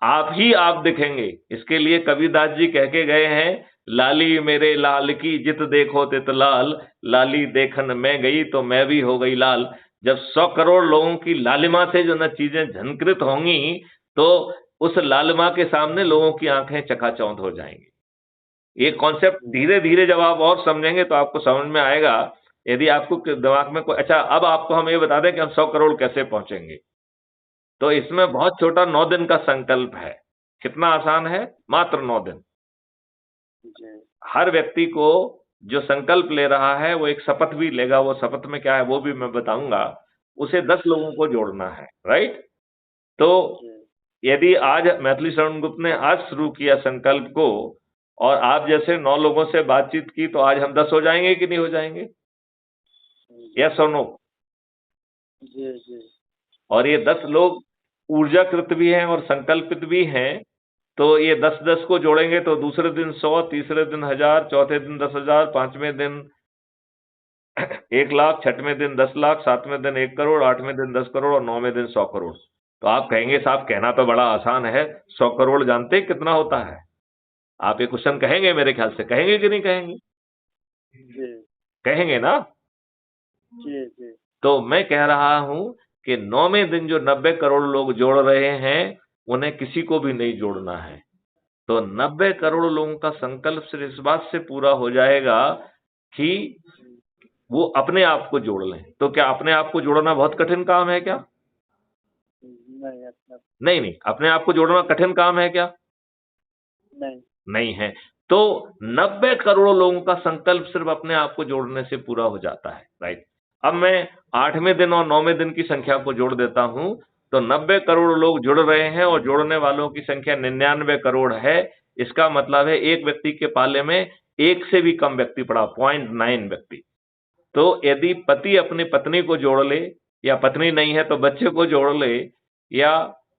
आप दिखेंगे। इसके लिए कबीरदास जी कह के गए हैं, लाली मेरे लाल की जित देखो तित लाल, लाली देखन मैं गई तो मैं भी हो गई लाल। जब 100 करोड़ लोगों की लालिमा से जो ना चीजें झनकृत होंगी, तो उस लालिमा के सामने लोगों की आंखें चकाचौंध हो जाएंगी। ये कॉन्सेप्ट धीरे धीरे जब आप और समझेंगे तो आपको समझ में आएगा। यदि आपको दिमाग में कोई, अच्छा अब आपको हम ये बता दें कि हम 100 करोड़ कैसे पहुंचेंगे। तो इसमें बहुत छोटा 9 दिन का संकल्प है। कितना आसान है? मात्र 9 दिन। जी हर व्यक्ति को जो संकल्प ले रहा है वो एक शपथ भी लेगा। वो शपथ में क्या है वो भी मैं बताऊंगा। उसे 10 लोगों को जोड़ना है, राइट? तो जी यदि आज मैथिली शरण गुप्त ने आज शुरू किया संकल्प को, और आप जैसे 9 लोगों से बातचीत की, तो आज हम 10 हो जाएंगे कि नहीं हो जाएंगे? यस और नो? जी जी और ये 10 लोग ऊर्जाकृत भी हैं और संकल्पित भी हैं। तो ये 10-10 को जोड़ेंगे तो दूसरे दिन 100, तीसरे दिन 1000, चौथे दिन 10,000, पांचवें दिन 1 लाख, छठवें दिन 10 लाख, सातवें दिन 1 करोड़, आठवें दिन 10 करोड़ और नौवें दिन 100 करोड़। तो आप कहेंगे साहब कहना तो बड़ा आसान है, 100 करोड़ जानते हैं कितना होता है? आप ये क्वेश्चन कहेंगे मेरे ख्याल से, कहेंगे कि नहीं कहेंगे? जी कहेंगे ना? जी जी तो मैं कह रहा हूं कि 9वें दिन जो 90 करोड़ लोग जोड़ रहे हैं, उन्हें किसी को भी नहीं जोड़ना है। तो 90 करोड़ लोगों का संकल्प सिर्फ इस बात से पूरा हो जाएगा कि वो अपने आप को जोड़ लें। तो क्या अपने आप को जोड़ना बहुत कठिन काम है क्या? नहीं अच्छा नहीं नहीं, अपने आप को जोड़ना कठिन काम है क्या? नहीं नहीं है। तो 90 करोड़ लोगों का संकल्प सिर्फ अपने आप को जोड़ने से पूरा हो जाता है, राइट? अब मैं 8वें दिन और 9वें दिन की संख्या को जोड़ देता हूं, तो 90 करोड़ लोग जुड़ रहे हैं और जोड़ने वालों की संख्या 99 करोड़ है। इसका मतलब है एक व्यक्ति के पाले में एक से भी कम व्यक्ति पड़ा, 0.9 व्यक्ति। तो यदि पति अपनी पत्नी को जोड़ ले, या पत्नी नहीं है तो बच्चे को जोड़ ले, या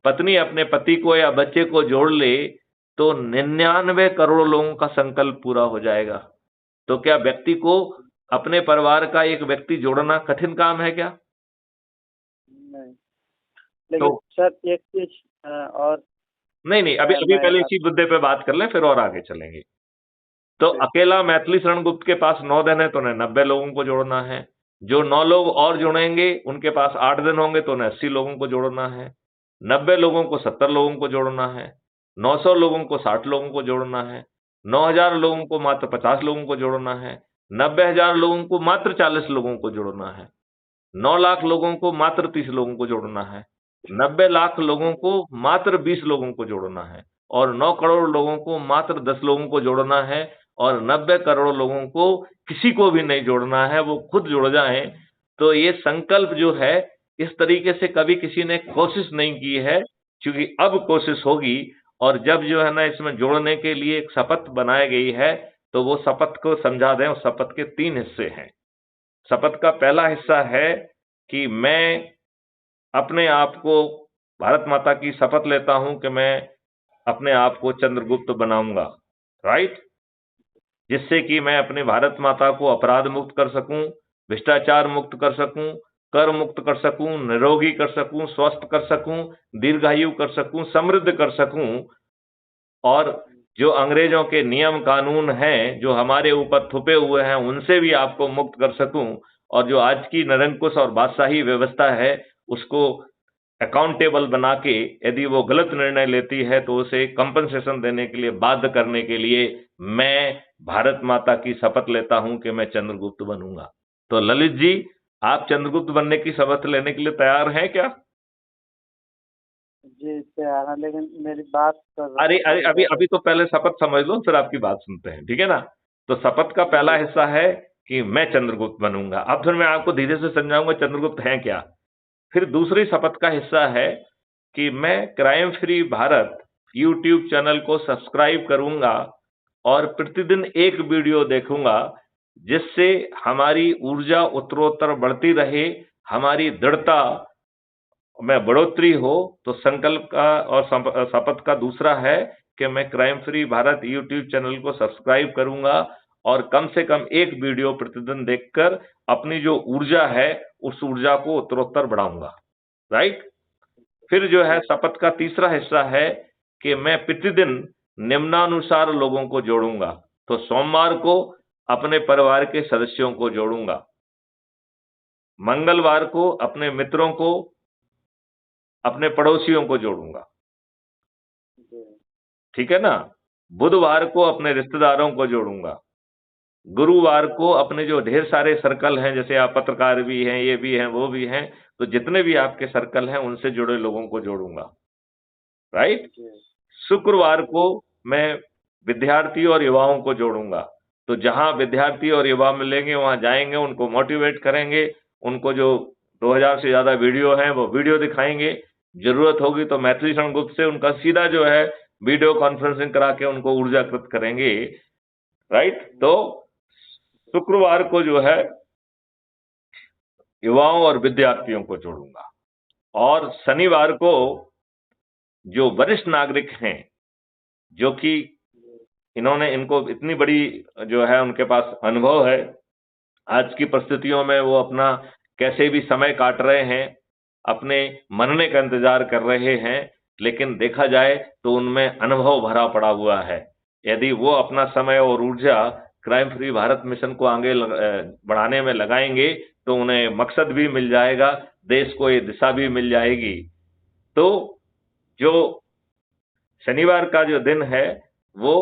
पत्नी अपने पति को या बच्चे को जोड़ ले, तो 99 करोड़ लोगों का संकल्प पूरा हो जाएगा। तो क्या व्यक्ति को अपने परिवार का एक व्यक्ति जोड़ना कठिन काम है क्या? नहीं। तो लेकिन सर एक चीज और नहीं नहीं, अभी अभी मैं पहले इसी मुद्दे पे बात कर लें, फिर और आगे चलेंगे। तो ठीक अकेला मैथिली शरण गुप्त के पास 9 दिन है, तो उन्हें 90 लोगों को जोड़ना है। जो 9 लोग और जुड़ेंगे उनके पास 8 दिन होंगे, तो उन्हें 80 लोगों को जोड़ना है। 90 लोगों को 70 लोगों को जोड़ना है। 900 लोगों को 60 लोगों को जोड़ना है। 9000 लोगों को मात्र 50 लोगों को जोड़ना है। 90,000 लोगों को मात्र 40 लोगों को जोड़ना है। 9 लाख लोगों को मात्र 30 लोगों को जोड़ना है। 90 लाख लोगों को मात्र 20 लोगों को जोड़ना है। और 9 करोड़ लोगों को मात्र 10 लोगों को जोड़ना है। और 90 करोड़ लोगों को किसी को भी नहीं जोड़ना है, वो खुद जुड़ जाएं। तो ये संकल्प जो है, इस तरीके से कभी किसी ने कोशिश नहीं की है, क्योंकि अब कोशिश होगी। और जब जो है ना इसमें जोड़ने के लिए एक शपथ बनाई गई है, तो वो शपथ को समझा दें। उस शपथ के 3 हिस्से हैं। शपथ का पहला हिस्सा है कि मैं अपने आप को, भारत माता की शपथ लेता हूं कि मैं अपने आप को चंद्रगुप्त बनाऊंगा, राइट? जिससे कि मैं अपने भारत माता को अपराध मुक्त कर सकूं, भ्रष्टाचार मुक्त कर सकूं, कर मुक्त कर सकूं, निरोगी कर सकूं, स्वस्थ कर सकूं, दीर्घायु कर सकूं, समृद्ध कर सकूं। और जो अंग्रेजों के नियम कानून हैं जो हमारे ऊपर थुपे हुए हैं, उनसे भी आपको मुक्त कर सकूं। और जो आज की निरंकुश और बादशाही व्यवस्था है, उसको अकाउंटेबल बना के यदि वो गलत निर्णय लेती है तो उसे कंपनसेशन देने के लिए बाध्य करने के लिए मैं भारत माता की शपथ लेता हूं कि मैं चंद्रगुप्त बनूंगा। तो ललित जी, आप चंद्रगुप्त बनने की शपथ लेने के लिए तैयार हैं क्या? जी तैयार है, लेकिन मेरी बात कर अरे अरे, थोड़ी अभी रह अभी गई। तो पहले शपथ समझ लो, फिर आपकी बात सुनते हैं, ठीक है ना? तो शपथ का पहला जी हिस्सा है कि मैं चंद्रगुप्त बनूंगा। अब फिर मैं आपको धीरे से समझाऊंगा चंद्रगुप्त है क्या। फिर दूसरी शपथ का हिस्सा है कि मैं crime free Bharat YouTube channel को सब्सक्राइब करूंगा और प्रतिदिन एक वीडियो देखूंगा, जिससे हमारी ऊर्जा उत्तरोत्तर बढ़ती रहे, हमारी दृढ़ता में बढ़ोतरी हो। तो संकल्प का और शपथ का दूसरा है कि मैं crime free Bharat YouTube channel को सब्सक्राइब करूंगा और कम से कम एक वीडियो प्रतिदिन देखकर अपनी जो ऊर्जा है, उस ऊर्जा को उत्तरोत्तर बढ़ाऊंगा, राइट? फिर जो है शपथ का तीसरा हिस्सा है कि मैं प्रतिदिन निम्नानुसार लोगों को जोड़ूंगा। तो सोमवार को अपने परिवार के सदस्यों को जोड़ूंगा, मंगलवार को अपने मित्रों को, अपने पड़ोसियों को जोड़ूंगा, जी ठीक है ना? बुधवार को अपने रिश्तेदारों को जोड़ूंगा। गुरुवार को अपने जो ढेर सारे सर्कल हैं, जैसे आप पत्रकार भी हैं, ये भी हैं, वो भी हैं, तो जितने भी आपके सर्कल हैं उनसे जुड़े लोगों को जोड़ूंगा, राइट? जी शुक्रवार को मैं विद्यार्थी और युवाओं को जोड़ूंगा। तो जहां विद्यार्थी और युवा मिलेंगे वहां जाएंगे, उनको मोटिवेट करेंगे, उनको जो 2000 से ज्यादा वीडियो हैं वो वीडियो दिखाएंगे। जरूरत होगी तो मैथिली शरण गुप्त से उनका सीधा जो है वीडियो कॉन्फ्रेंसिंग करा के उनको ऊर्जाकृत करेंगे, राइट? तो शुक्रवार को जो है युवाओं और विद्यार्थियों को जोड़ूंगा। और शनिवार को जो वरिष्ठ नागरिक हैं, जो कि इनको इतनी बड़ी जो है उनके पास अनुभव है, आज की परिस्थितियों में वो अपना कैसे भी समय काट रहे हैं, अपने मरने का इंतजार कर रहे हैं, लेकिन देखा जाए तो उनमें अनुभव भरा पड़ा हुआ है। यदि वो अपना समय और ऊर्जा क्राइम फ्री भारत मिशन को आगे बढ़ाने में लगाएंगे तो उन्हें मकसद भी मिल जाएगा, देश को ये दिशा भी मिल जाएगी। तो जो शनिवार का जो दिन है वो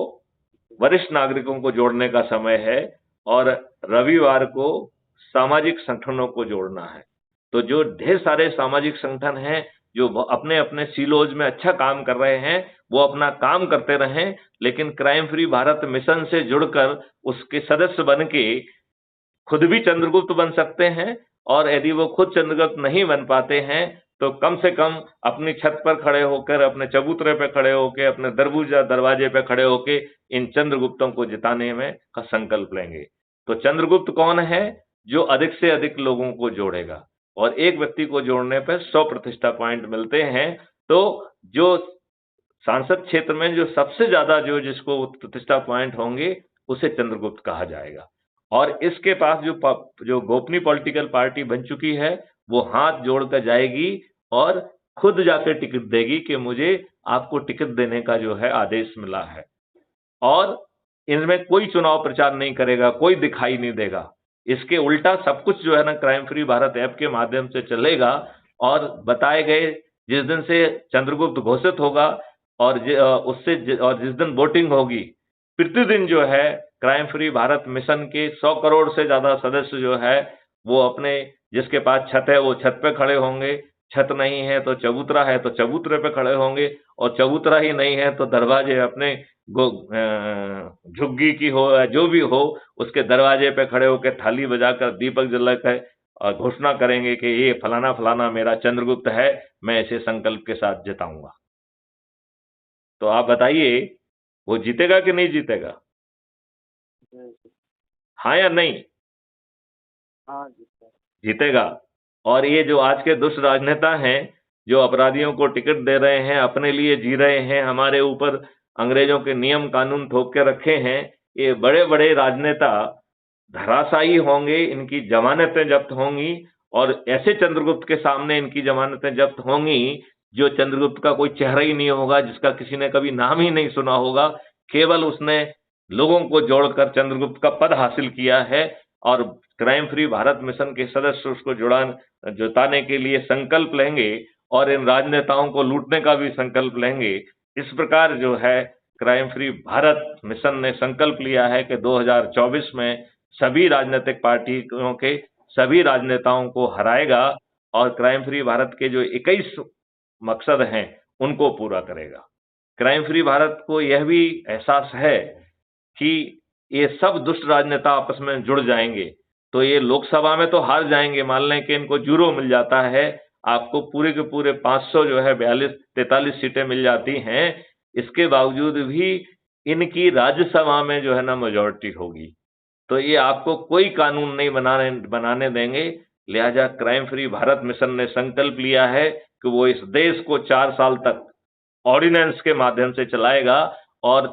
वरिष्ठ नागरिकों को जोड़ने का समय है और रविवार को सामाजिक संगठनों को जोड़ना है। तो जो ढेर सारे सामाजिक संगठन हैं जो अपने अपने सिलोज में अच्छा काम कर रहे हैं वो अपना काम करते रहें, लेकिन क्राइम फ्री भारत मिशन से जुड़कर उसके सदस्य बन के खुद भी चंद्रगुप्त बन सकते हैं, और यदि वो खुद चंद्रगुप्त नहीं बन पाते हैं तो कम से कम अपनी छत पर खड़े होकर, अपने चबूतरे पे खड़े होकर, अपने दरवाजे पे खड़े होकर इन चंद्रगुप्तों को जिताने में का संकल्प लेंगे। तो चंद्रगुप्त कौन है? जो अधिक से अधिक लोगों को जोड़ेगा, और एक व्यक्ति को जोड़ने पर 100 प्रतिष्ठा पॉइंट मिलते हैं। तो जो सांसद क्षेत्र में जो सबसे ज्यादा जिसको प्रतिष्ठा पॉइंट होंगे उसे चंद्रगुप्त कहा जाएगा। और इसके पास जो गोपनीय पॉलिटिकल पार्टी बन चुकी है वो हाथ जोड़कर जाएगी और खुद जाकर टिकट देगी कि मुझे आपको टिकट देने का जो है आदेश मिला है। और इनमें कोई चुनाव प्रचार नहीं करेगा, कोई दिखाई नहीं देगा। इसके उल्टा सब कुछ जो है ना क्राइम फ्री भारत ऐप के माध्यम से चलेगा, और बताए गए जिस दिन से चंद्रगुप्त घोषित होगा और जिस दिन वोटिंग होगी, प्रतिदिन जो है क्राइम फ्री भारत मिशन के 100 करोड़ से ज्यादा सदस्य जो है वो अपने, जिसके पास छत है वो छत पे खड़े होंगे, छत नहीं है तो चबूतरा है तो चबूतरे पे खड़े होंगे, और चबूतरा ही नहीं है तो दरवाजे अपने झुग्गी की हो या जो भी हो उसके दरवाजे पे खड़े होकर थाली बजाकर दीपक जलाकर और घोषणा करेंगे कि ये फलाना फलाना मेरा चंद्रगुप्त है, मैं इसे संकल्प के साथ जिताऊंगा। तो आप बताइए वो जीतेगा कि नहीं जीतेगा? हाँ या नहीं? हाँ जीतेगा। और ये जो आज के दुष्ट राजनेता हैं जो अपराधियों को टिकट दे रहे हैं, अपने लिए जी रहे हैं, हमारे ऊपर अंग्रेजों के नियम कानून थोप के रखे हैं, ये बड़े बड़े राजनेता धराशायी होंगे, इनकी जमानतें जब्त होंगी, और ऐसे चंद्रगुप्त के सामने इनकी जमानतें जब्त होंगी जो चंद्रगुप्त का कोई चेहरा ही नहीं होगा, जिसका किसी ने कभी नाम ही नहीं सुना होगा। केवल उसने लोगों को जोड़कर चंद्रगुप्त का पद हासिल किया है, और क्राइम फ्री भारत मिशन के सदस्य उसको जुटाने के लिए संकल्प लेंगे और इन राजनेताओं को लूटने का भी संकल्प लेंगे। इस प्रकार जो है क्राइम फ्री भारत मिशन ने संकल्प लिया है कि 2024 में सभी राजनीतिक पार्टियों के सभी राजनेताओं को हराएगा और क्राइम फ्री भारत के जो 21 मकसद हैं उनको पूरा करेगा। क्राइम फ्री भारत को यह भी एहसास है कि ये सब दुष्ट राजनेता आपस में जुड़ जाएंगे तो ये लोकसभा में तो हार जाएंगे। मान लें कि इनको जीरो मिल जाता है, आपको पूरे के पूरे 500 जो है 43 सीटें मिल जाती हैं, इसके बावजूद भी इनकी राज्यसभा में जो है ना मेजॉरिटी होगी, तो ये आपको कोई कानून नहीं बनाने देंगे। लिहाजा क्राइम फ्री भारत मिशन ने संकल्प लिया है कि वो इस देश को 4 साल तक ऑर्डिनेंस के माध्यम से चलाएगा, और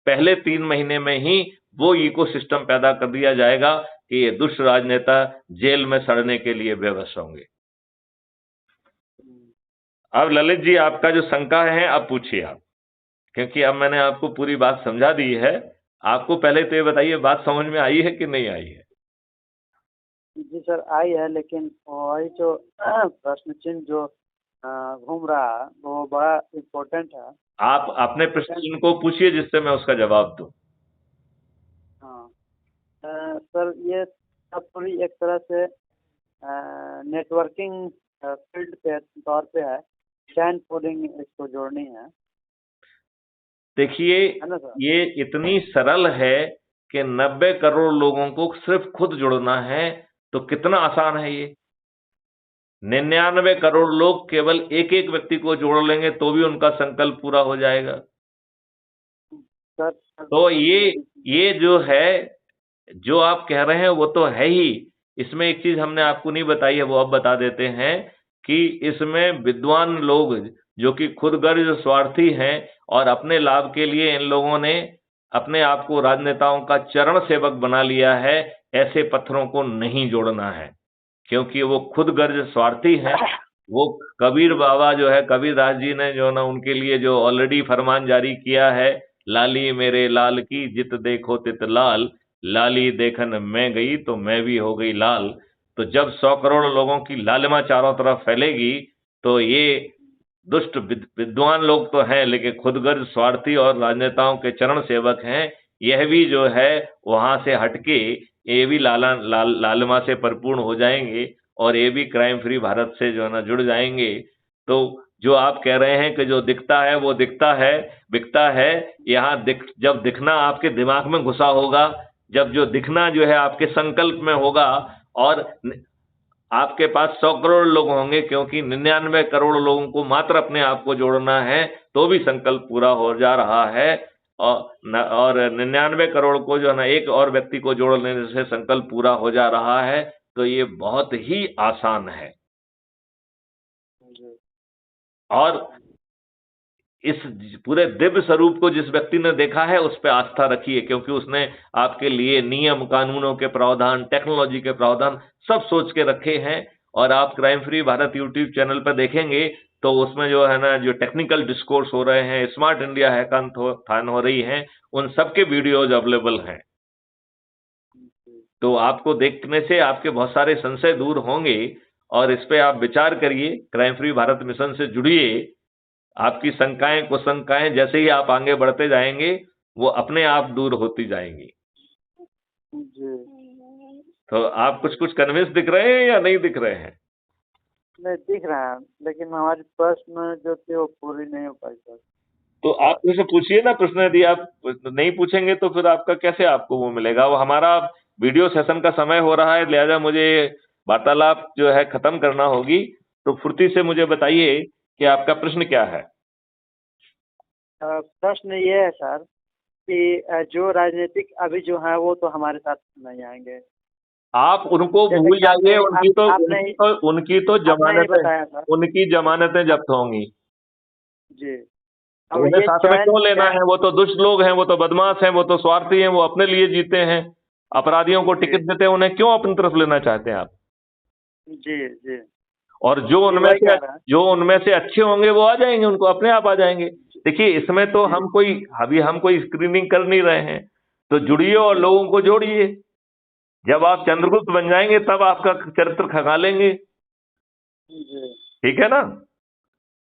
पहले 3 महीने में ही वो इकोसिस्टम पैदा कर दिया जाएगा कि ये दुष्ट राजनेता जेल में सड़ने के लिए बेबस होंगे। अब ललित जी आपका जो शंका है अब पूछिए आप, क्योंकि अब मैंने आपको पूरी बात समझा दी है। आपको पहले तो ये बताइए बात समझ में आई है कि नहीं आई है? जी सर आई है, लेकिन वही जो प्रश्न चिन्ह जो घूम रहा है वो बड़ा इम्पोर्टेंट है। आप अपने प्रश्न चिन्ह को पूछिए जिससे मैं उसका जवाब दूं। हाँ सर, ये सब पूरी एक तरह से नेटवर्किंग फील्ड पे तौर पे है, चैन कोडिंग इसको जोड़नी है। देखिए ये इतनी सरल है कि 90 करोड़ लोगों को सिर्फ खुद जुड़ना है, तो कितना आसान है ये। 99 करोड़ लोग केवल एक एक व्यक्ति को जोड़ लेंगे तो भी उनका संकल्प पूरा हो जाएगा। तो ये जो है जो आप कह रहे हैं वो तो है ही। इसमें एक चीज हमने आपको नहीं बताई है, वो अब बता देते हैं कि इसमें विद्वान लोग जो कि खुद गर्ज स्वार्थी हैं और अपने लाभ के लिए इन लोगों ने अपने आप को राजनेताओं का चरण सेवक बना लिया है, ऐसे पत्थरों को नहीं जोड़ना है, क्योंकि वो खुद गर्ज स्वार्थी हैं वो कबीर बाबा जो है, कबीरदास जी ने जो ना उनके लिए जो ऑलरेडी फरमान जारी किया है, लाली मेरे लाल की जित देखो तित लाल, लाली देखन मैं गई तो मैं भी हो गई लाल। तो जब 100 करोड़ लोगों की लालिमा चारों तरफ फैलेगी, तो ये दुष्ट विद्वान लोग तो हैं, लेकिन खुदगर्ज स्वार्थी और राजनेताओं के चरण सेवक हैं, यह भी जो है वहां से हटके ये भी लालिमा से परिपूर्ण हो जाएंगे, और ये भी क्राइम फ्री भारत से जो है ना जुड़ जाएंगे। तो जो आप कह रहे हैं कि जो दिखता है वो दिखता है, बिकता है, यहाँ जब दिखना आपके दिमाग में घुसा होगा, जब जो दिखना जो है आपके संकल्प में होगा, और आपके पास 100 करोड़ लोग होंगे, क्योंकि 99 करोड़ लोगों को मात्र अपने आप को जोड़ना है, तो भी संकल्प पूरा हो जा रहा है। और 99 करोड़ को जो है ना एक और व्यक्ति को जोड़ लेने से संकल्प पूरा हो जा रहा है। तो ये बहुत ही आसान है। और इस पूरे दिव्य स्वरूप को जिस व्यक्ति ने देखा है, उस पर आस्था रखिए, क्योंकि उसने आपके लिए नियम कानूनों के प्रावधान, टेक्नोलॉजी के प्रावधान सब सोच के रखे हैं। और आप crime free Bharat YouTube channel पर देखेंगे तो उसमें जो है ना, जो टेक्निकल डिस्कोर्स हो रहे हैं, स्मार्ट इंडिया हैकाथॉन हो रही हैं, उन सबके वीडियोज अवेलेबल हैं। तो आपको देखने से आपके बहुत सारे संशय दूर होंगे, और इस पे आप विचार करिए, क्राइम फ्री भारत मिशन से जुड़िए। आपकी शंकाएं कुशंकाएं जैसे ही आप आगे बढ़ते जाएंगे, वो अपने आप दूर होती जाएंगी। जी। तो आप कुछ कुछ कन्विंस दिख रहे हैं या नहीं दिख रहे हैं? नहीं, दिख रहा है, लेकिन हमारे प्रश्न जो थे वो पूरी नहीं हो पाई सर। तो आप मुझसे पूछिए ना प्रश्न, यदि आप नहीं पूछेंगे तो फिर आपका कैसे आपको वो मिलेगा? वो हमारा वीडियो सेशन का समय हो रहा है, लिहाजा मुझे वार्तालाप जो है खत्म करना होगी। तो फुर्ती से मुझे बताइए कि आपका प्रश्न क्या है? प्रश्न ये है सर कि जो राजनीतिक अभी जो है वो तो हमारे साथ नहीं आएंगे। आप उनको जैसे भूल कि जाइए, आपने उनकी जमानतें जब्त होंगी। जी। तो अब उन्हें ये साथ में क्यों लेना है? वो तो दुष्ट लोग हैं, वो तो बदमाश हैं, वो तो स्वार्थी हैं, वो अपने लिए जीते हैं। अपराधियों को टिकट देते हैं, उन्हें क्यों अपनी तरफ लेना चाहते हैं आप? जी जी। और जो उनमें से अच्छे होंगे वो आ जाएंगे, उनको अपने आप आ जाएंगे। देखिए, इसमें तो हम कोई स्क्रीनिंग कर नहीं रहे हैं। तो जुड़िए और लोगों को जोड़िए। जब आप चंद्रगुप्त बन जाएंगे तब आपका चरित्र खंगालेंगे। जी ठीक है ना?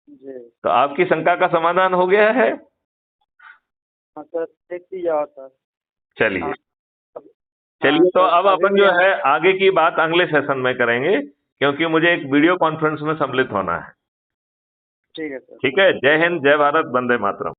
जी। तो आपकी शंका का समाधान हो गया है। हाँ सर, देखती जाओ सर। चलिए हाँ, चलिए, तो सर, अब अभी अपन भी जो है आगे की बात अगले सेशन में करेंगे, क्योंकि मुझे एक वीडियो कॉन्फ्रेंस में सम्मिलित होना है। ठीक है सर। ठीक है। जय हिंद, जय भारत, वंदे मातरम।